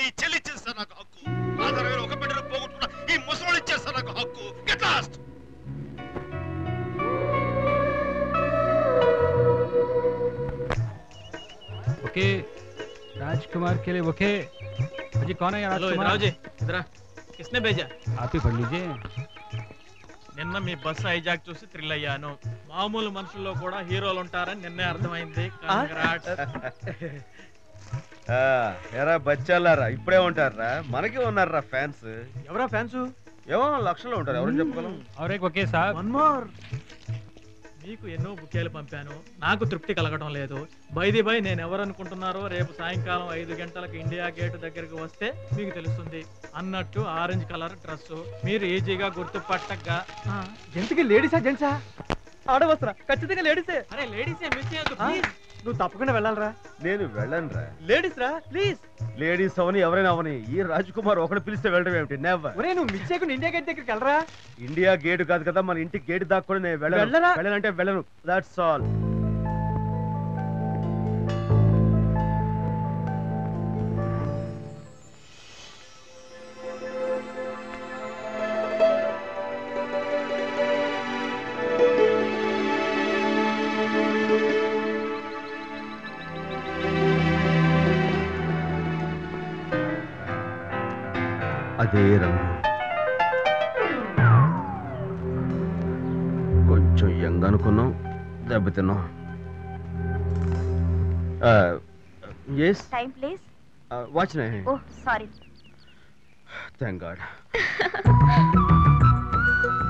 ఈ చెల్లి ఇచ్చేస్తా నాకు హక్కు. ఆధారమైన ఒక బిడ్డను పోగొట్టుకున్న ఈ ముసలోడు ఇచ్చేస్తా నాకు హక్కు. Get lost. ओके राजकुमार के लिए ओके जी कौन है राजकुमार जी इधर किसने भेजा आप ही पढ़ लीजिए నిన్న మీ బస్ హైజాక్ చూసి థ్రిల్ అయ్యాను మామూలు మనుషుల్లో కూడా హీరోలు ఉంటారని నిన్నే అర్థమైంది ఎరా బచ్చాలారా ఇప్పుడే ఉంటారా మనకి ఉన్నారా ఫ్యాన్స్ ఎవరా ఫ్యాన్స్ ఏమో లక్షల్లో ఉంటారు ఎవరు చెప్పగలం और एक ओके साहब వన్ మోర్ మీకు ఎన్నో బుకేలు పంపాను నాకు తృప్తి కలగడం లేదు బై నేను ఎవరు అనుకుంటున్నారో రేపు సాయంకాలం 5 గంటలకు ఇండియా గేట్ దగ్గరికి వస్తే మీకు తెలుస్తుంది అన్నట్టు ఆరెంజ్ కలర్ డ్రెస్ మీరు ఈజీగా గుర్తుపట్టగా ఎందుకు లేడీసా జెంట్సా ఆడవసరా ఖచ్చితంగా లేడీసే అరే లేడీసే మిస్ చేయొద్దు ప్లీజ్ నువ్వు తప్పకుండా వెళ్ళాలరా నేను వెళ్ళను రా లేడీస్ రా ప్లీజ్ లేడీస్ అవని ఎవరైనా అవని ఈ రాజ్ కుమార్ ఒకటి పిలిస్తే వెళ్ళడం ఏమిటి నెవర్ ఒరే నువ్వు మిస్ చేయకుండా ఇండియా గేట్ దగ్గరికి వెళ్ళరా ఇండియా గేట్ కాదు కదా మన ఇంటి గేట్ దాక్కుని నేను వెళ్ళరా? వెళ్ళనంటే వెళ్ళను దట్స్ ఆల్ అదే రంగు కొంచెం యంగ్ అనుకున్నాం దెబ్బతిన్నాం ఎస్ టైం ప్లీజ్ వాచ్ నే oh sorry thank God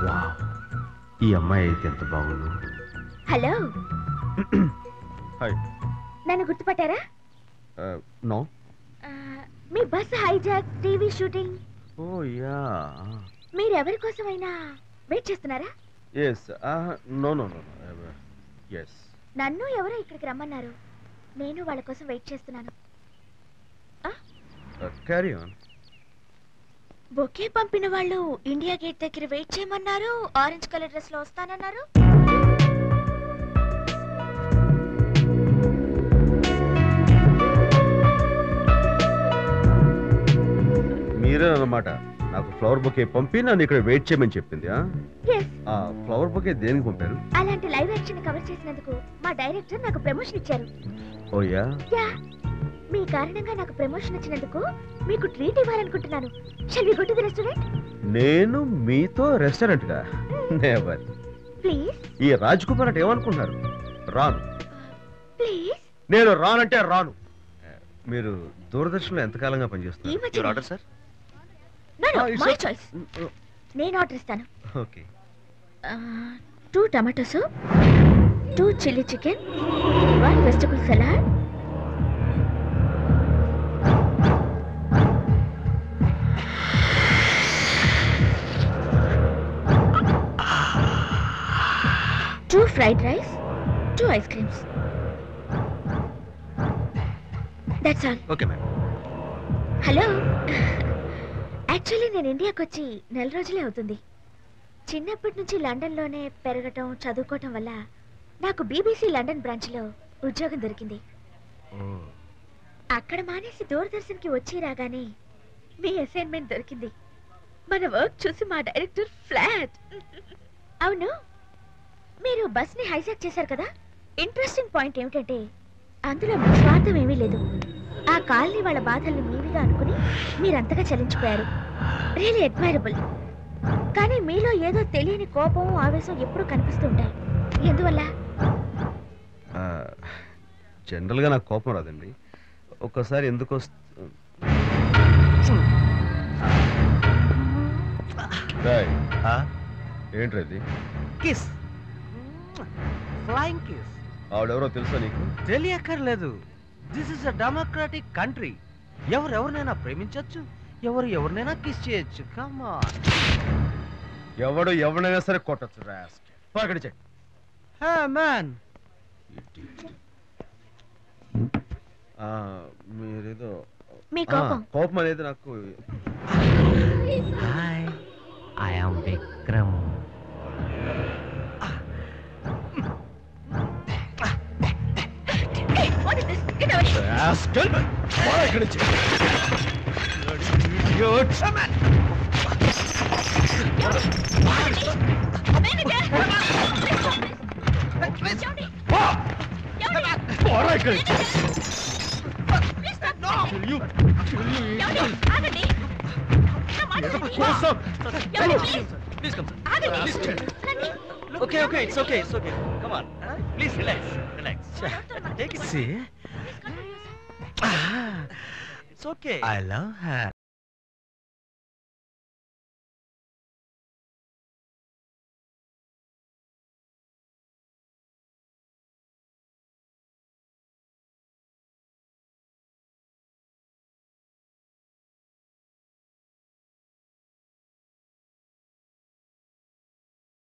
wow ఈ అమ్మాయి అయితే ఎంత బాగుంది హలో హాయ్ నన్ను గుర్తుపట్టారా నో మీ bus hijack TV shooting oh yeah మీరు ఎవరి కోసమైనా వెయిట్ చేస్తున్నారా yes no no no yes నన్ను ఎవరో ఇక్కడికి రమ్మన్నారు నేను వాళ్ళ కోసం వెయిట్ చేస్తున్నాను క్యారీ ఆన్ బొకే పంపిన వాళ్ళు ఇండియా గేట్ దగ్గర వెయిట్ చేయమన్నారు ఆరెంజ్ కలర్ డ్రెస్ లో వస్తానన్నారు మీరే అన్నమాట నాకు ఫ్లవర్ బొకే పంపి నన్ను ఇక్కడ వెయిట్ చేయమని చెప్పింది Yes. ఆ ఫ్లవర్ బొకే దేనికి పంపారు అలాంటి లైవ్ యాక్షన్ కవర్ చేసినందుకు మా డైరెక్టర్ నాకు ప్రమోషన్ ఇచ్చారు ఓ యా యా మీ కారణంగా నాకు ప్రమోషన్ వచ్చినందుకు మీకు ట్రీట్ ఇవ్వాలనుకుంటున్నాను shall we go to the restaurant నేను మీతో రెస్టారెంట్ గా నెవర్ ప్లీజ్ ఈ రాజ్ కుమార్ అంటే ఏమనుకుంటున్నారు రాను ప్లీజ్ నేను రానంటే రాను మీరు దూరదర్శన్లో ఎంతకాలంగా ఈ పనిచేస్తున్నారు మధ్య order sir no no it's my okay. Choice నేను ఆర్డర్ ఇస్తాను okay 2 tomato soup 2 chilli chicken 1 vegetable salad Two fried rice, 2 ice creams. That's all. Okay ma'am hello actually నేను ఇండియాకి వచ్చి 4 రోజులే అవుతుంది చిన్నప్పటి నుంచి లండన్లోనే పెరగటం చదువుకోవటం వల్ల నాకు బీబీసీ లండన్ బ్రాంచ్లో ఉద్యోగం దొరికింది అక్కడ మానేసి దూరదర్శన్కి వచ్చి రాగానే మీ అసైన్మెంట్ దొరికింది మన వర్క్ చూసి మా డైరెక్టర్ ఫ్లాట్ అవును మీరు బస్ని హైజాక్ చేశారు కదా ఇంట్రెస్టింగ్ పాయింట్ ఏమిటంటే అందులో మీ స్వార్థం ఏమీ లేదు ఆ కాలనీ వాళ్ళ బాధల్ని మీవిగా అనుకుని మీరంతగా చలించిపోయారు రియలీ అడ్మైరబుల్ కానీ మీలో ఏదో తెలియని కోపం ఆవేశం ఎప్పుడూ కనిపిస్తుంటాయి ఎందువల్ల జనరల్గా నాకు కోపం రాదండి ఒక్కసారి ఎందుకు ఏంటది కిస్ ఫ్లయింగ్ కిస్ ఆవిడెవరో తెలుసా నీకు తెలియక్కర్లేదు this is a democratic country ఎవరెవరినైనా ప్రేమించొచ్చు ఎవరు ఎవరినైనా కిస్ చేయొచ్చు కమ్ ఆన్ ఎవడు ఎవరినైనా సరే కొట్టచ్చు రాస్ట్ పక్కడి చెక్ హే మ్యాన్ మీరేదో మీ కోపం కోపం అనేది నాకు hi I am Vikram What is this? Get away! Rascal ఇక్కడి నుంచి Okay, okay, it's okay, it's okay. Come on. Please relax, relax. Take it. See? It's okay. I love her.